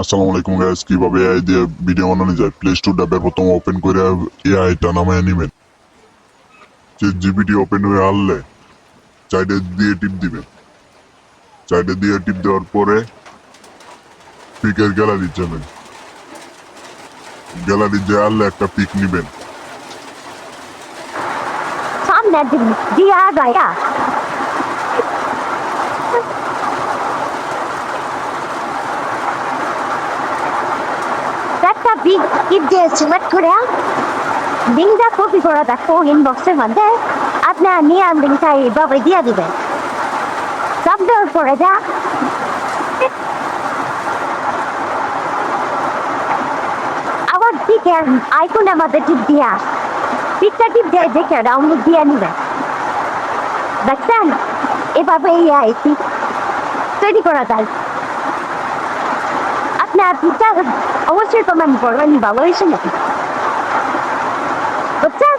আসসালামু আলাইকুম গাইস, কিভাবে এআই দিয়ে ভিডিও বানানো যায়? প্লে স্টোর ট্যাবের প্রথম ওপেন করে এআইটা নামায় নিবেন। যে জিপিটি ওপেন হয়ে আনলে সাইডে দিয়ে টিপ দিবেন। সাইডে দিয়ে টিপ দেওয়ার পরে পিকের গ্যালারি যাবেন। গ্যালারি যে আনলে একটা পিক নিবেন। সামনে দিয়া গায়া একটা বিগ টিপ দিয়ে সিলেক্ট করে লিঙ্কটা কপি করে দেখো ইনবক্সের মধ্যে আপনার নিয়ে লিঙ্কটা এইভাবে দিয়ে দিবেন। সব দেওয়ার পরে যা আবার পিকের আইকনের মধ্যে টিপ দিয়া পিকটা টিপ দিয়ে দেখে ডাউনলোড দিয়ে নিবেন। দেখছেন এভাবে এই তৈরি করা যায়। আপনার পিকটা অবশ্যই কমেন্ট করবেন, ভালো হয়েছে নাকি বুঝছেন?